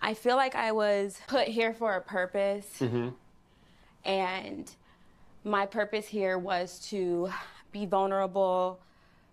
I feel like I was put here for a purpose. Mm-hmm. And my purpose here was to be vulnerable,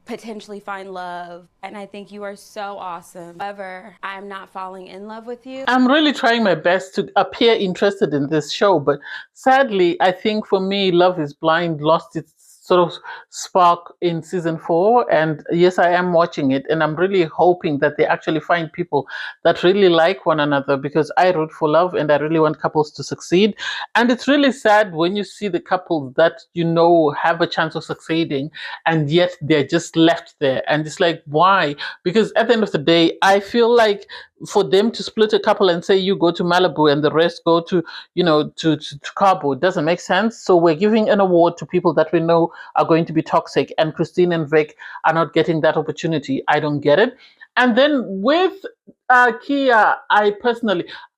potentially find love. And I think you are so awesome. However, I'm not falling in love with you. I'm really trying my best to appear interested in this show, but sadly, I think for me, Love is Blind lost its sort of spark in season 4. And yes, I am watching it, and I'm really hoping that they actually find people that really like one another, because I root for love and I really want couples to succeed. And it's really sad when you see the couples that you know have a chance of succeeding, and yet they're just left there. And it's like, why? Because at the end of the day, I feel like for them to split a couple and say you go to Malibu and the rest go to, to Cabo, doesn't make sense. So we're giving an award to people that we know are going to be toxic, and Christine and Vic are not getting that opportunity. I don't get it. And then with Keya, I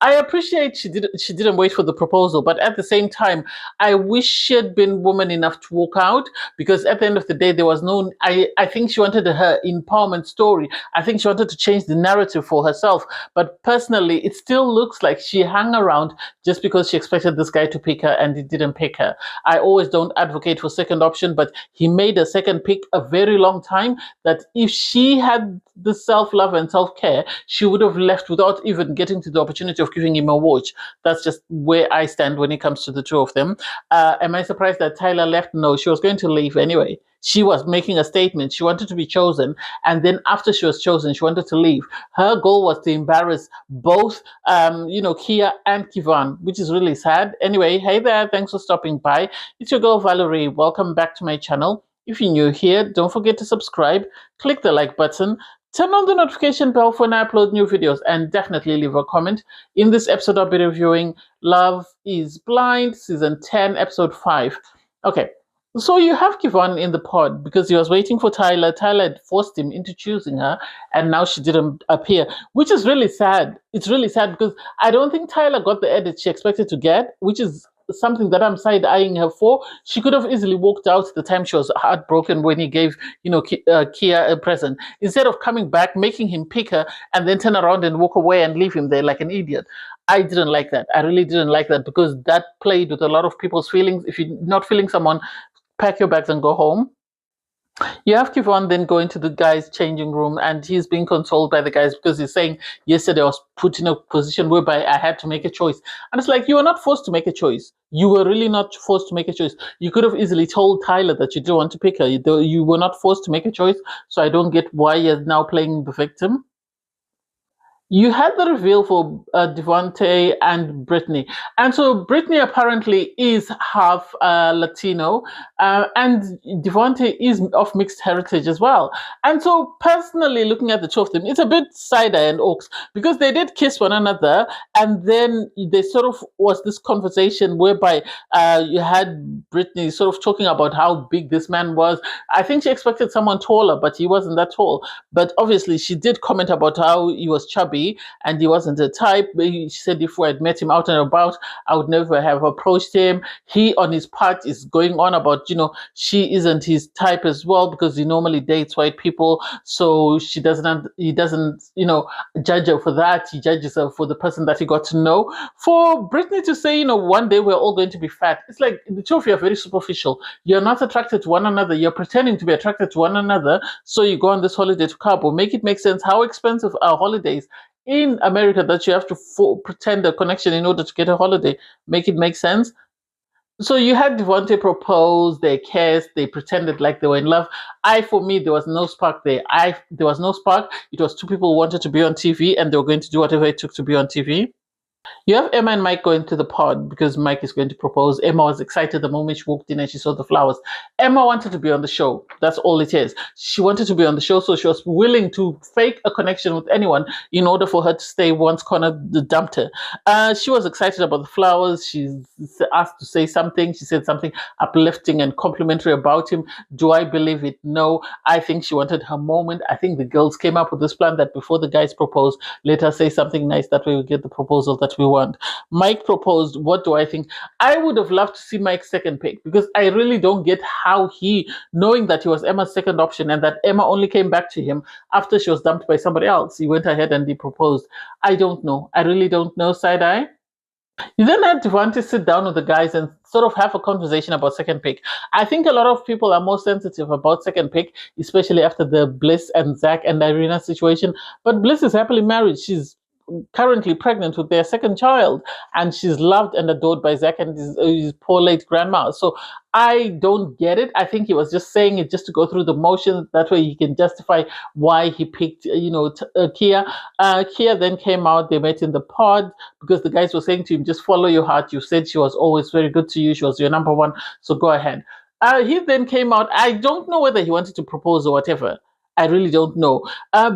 appreciate she didn't wait for the proposal, but at the same time, I wish she had been woman enough to walk out, because at the end of the day, there was no. I think she wanted her empowerment story. I think she wanted to change the narrative for herself. But personally, it still looks like she hung around just because she expected this guy to pick her, and he didn't pick her. I always don't advocate for second option, but he made a second pick a very long time. That if she had the self-love and self-care, she would have left without even getting to the opportunity of giving him a watch. That's just where I stand when it comes to the two of them. Am I surprised that Tyler left? No, she was going to leave anyway. She was making a statement. She wanted to be chosen. And then after she was chosen, she wanted to leave. Her goal was to embarrass both, Keya and Kevon, which is really sad. Anyway, hey there. Thanks for stopping by. It's your girl, Valerie. Welcome back to my channel. If you're new here, don't forget to subscribe, click the like button, turn on the notification bell for when I upload new videos, and definitely leave a comment. In this episode, I'll be reviewing Love is Blind, Season 10, Episode 5. Okay, so you have Kevon in the pod because he was waiting for Tyler. Tyler had forced him into choosing her, and now she didn't appear, which is really sad. It's really sad because I don't think Tyler got the edit she expected to get, which is something that I'm side-eyeing her for. She could have easily walked out the time she was heartbroken when he gave, Keya a present, instead of coming back, making him pick her, and then turn around and walk away and leave him there like an idiot. I didn't like that. I really didn't like that, because that played with a lot of people's feelings. If you're not feeling someone, pack your bags and go home. You have Kevon then go into the guy's changing room, and he's being consoled by the guys because he's saying, yesterday I was put in a position whereby I had to make a choice. And it's like, you were not forced to make a choice. You were really not forced to make a choice. You could have easily told Tyler that you didn't want to pick her. You were not forced to make a choice. So I don't get why you're now playing the victim. You had the reveal for Devontae and Brittany. And so Brittany apparently is half Latino, and Devontae is of mixed heritage as well. And so personally, looking at the two of them, it's a bit cider and oaks, because they did kiss one another, and then there sort of was this conversation whereby you had Brittany sort of talking about how big this man was. I think she expected someone taller, but he wasn't that tall. But obviously, she did comment about how he was chubby and he wasn't a type. She said if we had met him out and about, I would never have approached him. He, on his part, is going on about, she isn't his type as well, because he normally dates white people. So he doesn't, judge her for that. He judges her for the person that he got to know. For Brittany to say, one day we're all going to be fat, it's like the two of you are very superficial. You're not attracted to one another. You're pretending to be attracted to one another. So you go on this holiday to Cabo. Make it make sense. How expensive are holidays in America that you have to pretend a connection in order to get a holiday? Make it make sense. So you had Devontae propose, they kissed, they pretended like they were in love. For me, there was no spark there. There was no spark. It was two people who wanted to be on TV, and they were going to do whatever it took to be on TV. You have Emma and Mike going to the pod because Mike is going to propose. Emma was excited the moment she walked in and she saw the flowers. Emma wanted to be on the show. That's all it is. She wanted to be on the show, so she was willing to fake a connection with anyone in order for her to stay once Connor dumped her. She was excited about the flowers. She asked to say something. She said something uplifting and complimentary about him. Do I believe it? No. I think she wanted her moment. I think the girls came up with this plan that before the guys propose, let her say something nice. That way we get the proposal that what we want. Mike proposed. What do I think? I would have loved to see Mike's second pick, because I really don't get how he, knowing that he was Emma's second option and that Emma only came back to him after she was dumped by somebody else, he went ahead and he proposed. I don't know. I really don't know, Side Eye. You then had Devante sit down with the guys and sort of have a conversation about second pick. I think a lot of people are more sensitive about second pick, especially after the Bliss and Zach and Irina situation. But Bliss is happily married. She's currently pregnant with their second child, and she's loved and adored by Zach and his poor late grandma. So I don't get it. I think he was just saying it just to go through the motions. That way he can justify why he picked, Keya. Keya then came out. They met in the pod because the guys were saying to him, just follow your heart. You said she was always very good to you. She was your number one. So go ahead. He then came out. I don't know whether he wanted to propose or whatever. I really don't know.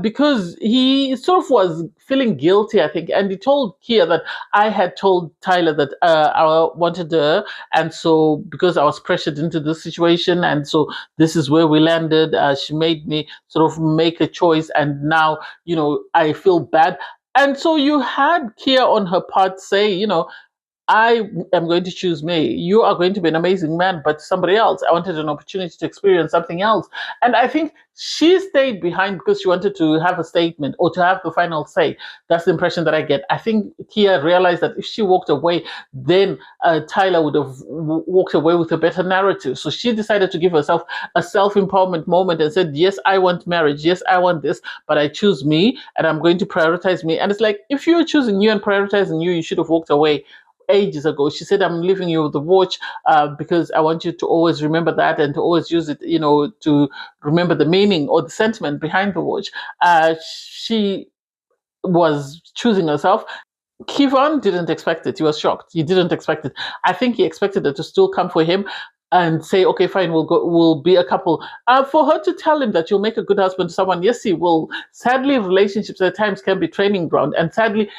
Because he sort of was feeling guilty, I think. And he told Keya that I had told Tyler that I wanted her. And so, because I was pressured into this situation, and so this is where we landed, she made me sort of make a choice. And now, I feel bad. And so you had Keya on her part say, I am going to choose me. You are going to be an amazing man, but somebody else. I wanted an opportunity to experience something else. And I think she stayed behind because she wanted to have a statement or to have the final say. That's the impression that I get. I think Keya realized that if she walked away, then Tyler would have walked away with a better narrative. So she decided to give herself a self-empowerment moment and said, yes, I want marriage. Yes, I want this, but I choose me and I'm going to prioritize me. And it's like, if you're choosing you and prioritizing you, you should have walked away ages ago. She said, I'm leaving you the watch because I want you to always remember that and to always use it, to remember the meaning or the sentiment behind the watch. She was choosing herself. Kevon didn't expect it. He was shocked. He didn't expect it. I think he expected her to still come for him and say, okay, fine, we'll be a couple. For her to tell him that you'll make a good husband to someone, yes, he will. Sadly, relationships at times can be training ground. And sadly,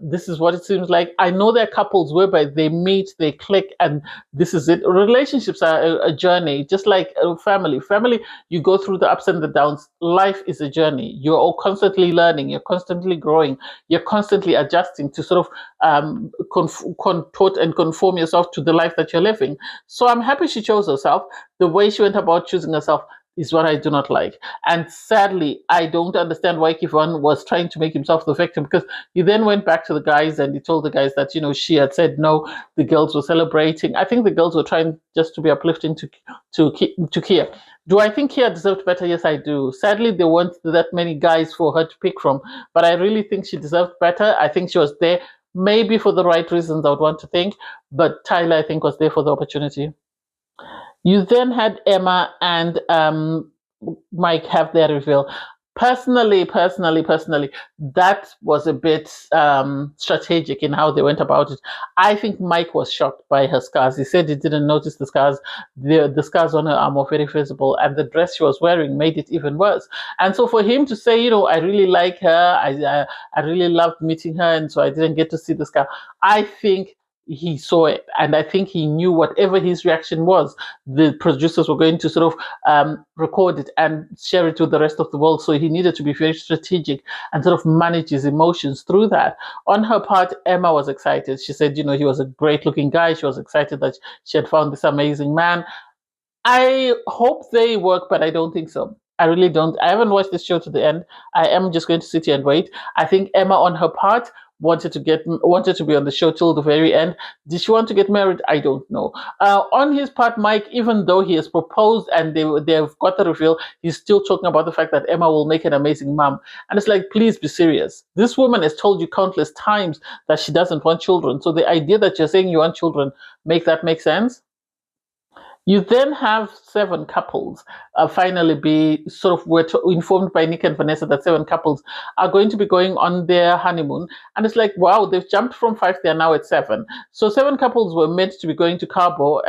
this is what it seems like. I know there are couples whereby they meet, they click, and this is it. Relationships are a journey, just like a family. Family, you go through the ups and the downs. Life is a journey. You're all constantly learning. You're constantly growing. You're constantly adjusting to sort of contort and conform yourself to the life that you're living. So I'm happy she chose herself. The way she went about choosing herself is what I do not like. And sadly, I don't understand why Kevon was trying to make himself the victim, because he then went back to the guys and he told the guys that, she had said no, the girls were celebrating. I think the girls were trying just to be uplifting to Keya. Do I think Keya deserved better? Yes, I do. Sadly, there weren't that many guys for her to pick from, but I really think she deserved better. I think she was there maybe for the right reasons, I would want to think, but Tyler, I think, was there for the opportunity. You then had Emma and Mike have their reveal. Personally, that was a bit strategic in how they went about it. I think Mike was shocked by her scars. He said he didn't notice the scars. The scars on her arm were very visible, and the dress she was wearing made it even worse. And so for him to say, I really like her, I really loved meeting her, and so I didn't get to see the scar, I think he saw it, and I think he knew whatever his reaction was, the producers were going to sort of record it and share it with the rest of the world. So he needed to be very strategic and sort of manage his emotions through that. On her part, Emma was excited. She said, he was a great looking guy. She was excited that she had found this amazing man. I hope they work, but I don't think so. I really don't. I haven't watched this show to the end. I am just going to sit here and wait. I think Emma, on her part, wanted to be on the show till the very end. Did she want to get married? I don't know. On his part, Mike, even though he has proposed and they've got the reveal, he's still talking about the fact that Emma will make an amazing mom. And it's like, please be serious. This woman has told you countless times that she doesn't want children. So the idea that you're saying you want children, make sense? You then have 7 couples finally be sort of informed by Nick and Vanessa that 7 couples are going to be going on their honeymoon. And it's like, wow, they've jumped from 5, they're now at 7. So 7 couples were meant to be going to Cabo.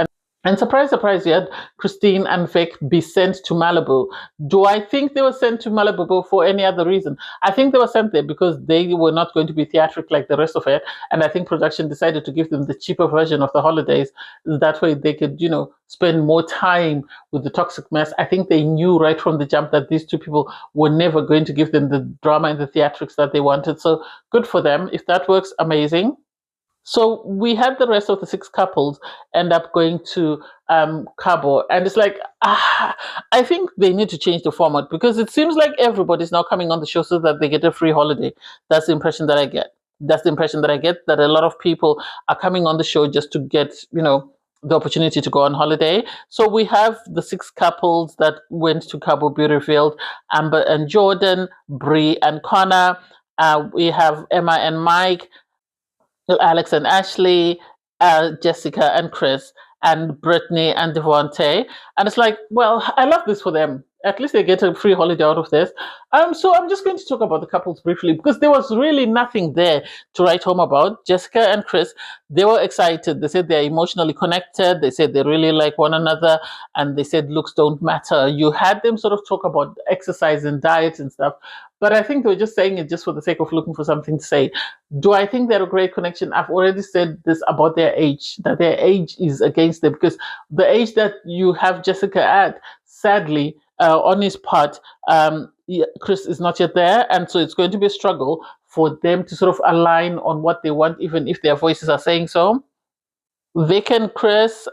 And surprise, surprise, you had Christine and Vic be sent to Malibu. Do I think they were sent to Malibu for any other reason? I think they were sent there because they were not going to be theatric like the rest of it. And I think production decided to give them the cheaper version of the holidays. That way they could, spend more time with the toxic mess. I think they knew right from the jump that these two people were never going to give them the drama and the theatrics that they wanted. So good for them. If that works, amazing. So we had the rest of the six couples end up going to Cabo, and it's like I think they need to change the format because it seems like everybody's now coming on the show so that they get a free holiday. That's the impression that I get. That's the impression that I get, that a lot of people are coming on the show just to get the opportunity to go on holiday. So we have the six couples that went to Cabo be revealed: Amber and Jordan, Bree and Connor. We have Emma and Mike, Alex and Ashley, Jessica and Chris, and Brittany and Devontae. And it's like, well, I love this for them. At least they get a free holiday out of this. So I'm just going to talk about the couples briefly because there was really nothing there to write home about. Jessica and Chris, they were excited. They said they're emotionally connected. They said they really like one another. And they said looks don't matter. You had them sort of talk about exercise and diet and stuff. But I think they were just saying it just for the sake of looking for something to say. Do I think they're a great connection? I've already said this about their age, that their age is against them because the age that you have Jessica at, sadly, on his part, Chris is not yet there. And so it's going to be a struggle for them to sort of align on what they want, even if their voices are saying so. Vic and Chris,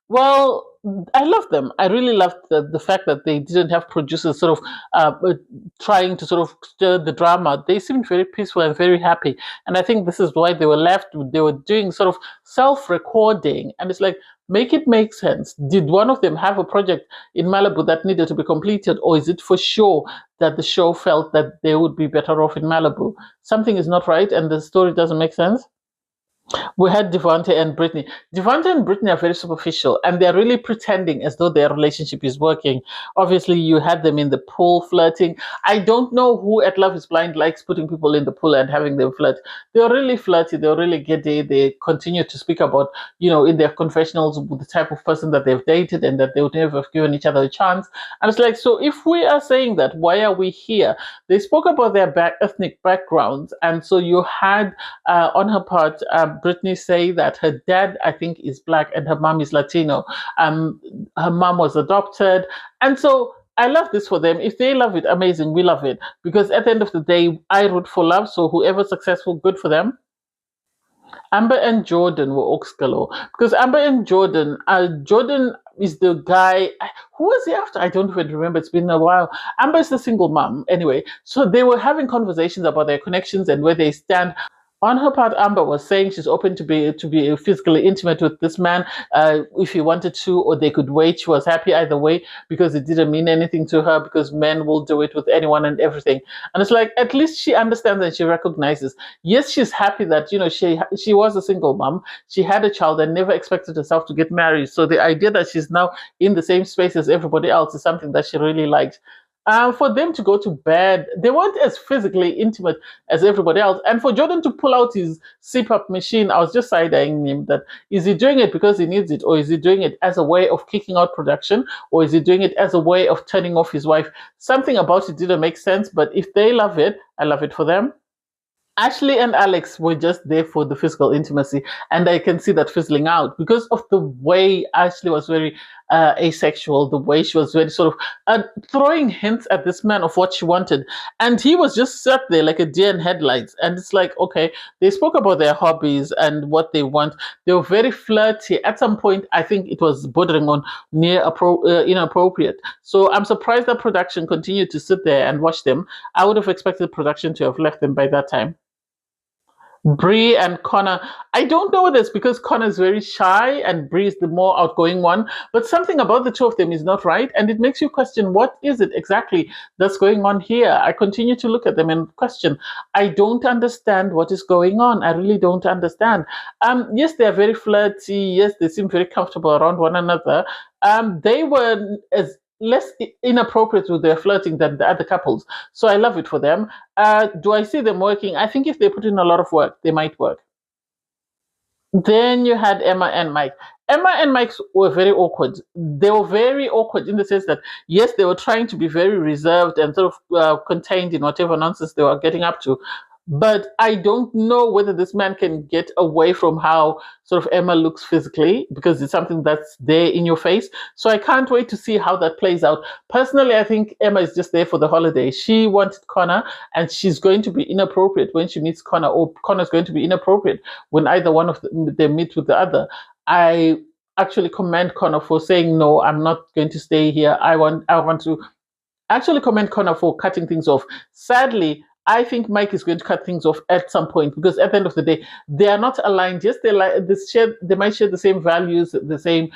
well, I love them. I really loved the fact that they didn't have producers sort of trying to sort of stir the drama. They seemed very peaceful and very happy. And I think this is why they were left. They were doing sort of self-recording. And it's like, make it make sense. Did one of them have a project in Malibu that needed to be completed? Or is it for sure that the show felt that they would be better off in Malibu? Something is not right and the story doesn't make sense. We had Devontae and Brittany. Devontae and Brittany are very superficial and they're really pretending as though their relationship is working. Obviously, you had them in the pool flirting. I don't know who at Love is Blind likes putting people in the pool and having them flirt. They're really flirty, they're really giddy. They continue to speak about, in their confessionals, the type of person that they've dated and that they would never have given each other a chance. And it's like, so if we are saying that, why are we here? They spoke about their ethnic backgrounds. And so you had, on her part, Brittany say that her dad, I think, is black and her mom is Latino. Her mom was adopted. And so I love this for them. If they love it, amazing. We love it. Because at the end of the day, I root for love. So whoever's successful, good for them. Amber and Jordan were Oaks galore. Because Amber and Jordan is the guy. Who was he after? I don't even remember. It's been a while. Amber is the single mom. Anyway, so they were having conversations about their connections and where they stand. On her part, Amber was saying she's open to be physically intimate with this man if he wanted to, or they could wait. She was happy either way because it didn't mean anything to her because men will do it with anyone and everything. And it's like at least she understands and she recognizes. Yes, she's happy that she was a single mom. She had a child and never expected herself to get married. So the idea that she's now in the same space as everybody else is something that she really likes. For them to go to bed, they weren't as physically intimate as everybody else. And for Jordan to pull out his CPAP machine, I was just side-eyeing him that is he doing it because he needs it, or is he doing it as a way of kicking out production, or is he doing it as a way of turning off his wife? Something about it didn't make sense, but if they love it, I love it for them. Ashley and Alex were just there for the physical intimacy, and I can see that fizzling out because of the way Ashley was very asexual, the way she was very sort of throwing hints at this man of what she wanted, and he was just sat there like a deer in headlights. And it's like, okay, they spoke about their hobbies and what they want. They were very flirty. At some point, I think it was bordering on inappropriate. So I'm surprised that production continued to sit there and watch them. I would have expected production to have left them by that time. Bree and Connor. I don't know this because Connor is very shy and Bree is the more outgoing one, but something about the two of them is not right, and it makes you question what is it exactly that's going on here. I continue to look at them and question. I don't understand what is going on. I really don't understand. Yes, they are very flirty. Yes, they seem very comfortable around one another. They were as less inappropriate with their flirting than the other couples. So I love it for them. Do I see them working? I think if they put in a lot of work, they might work. Then you had Emma and Mike. Emma and Mike were very awkward. They were very awkward in the sense that, yes, they were trying to be very reserved and sort of contained in whatever nonsense they were getting up to. But I don't know whether this man can get away from how sort of Emma looks physically, because it's something that's there in your face. So I can't wait to see how that plays out. Personally, I think Emma is just there for the holiday. She wanted Connor, and she's going to be inappropriate when she meets Connor, or Connor's going to be inappropriate when either one of them meet with the other. I actually commend Connor for saying, no, I'm not going to stay here. I want to actually commend Connor for cutting things off. Sadly, I think Mike is going to cut things off at some point, because at the end of the day, they are not aligned. Yes, they might share the same values, the same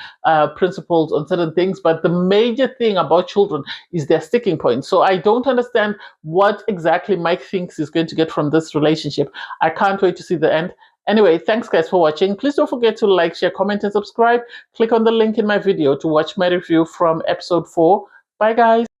principles on certain things, but the major thing about children is their sticking point. So I don't understand what exactly Mike thinks he's going to get from this relationship. I can't wait to see the end. Anyway, thanks guys for watching. Please don't forget to like, share, comment, and subscribe. Click on the link in my video to watch my review from episode 4. Bye guys.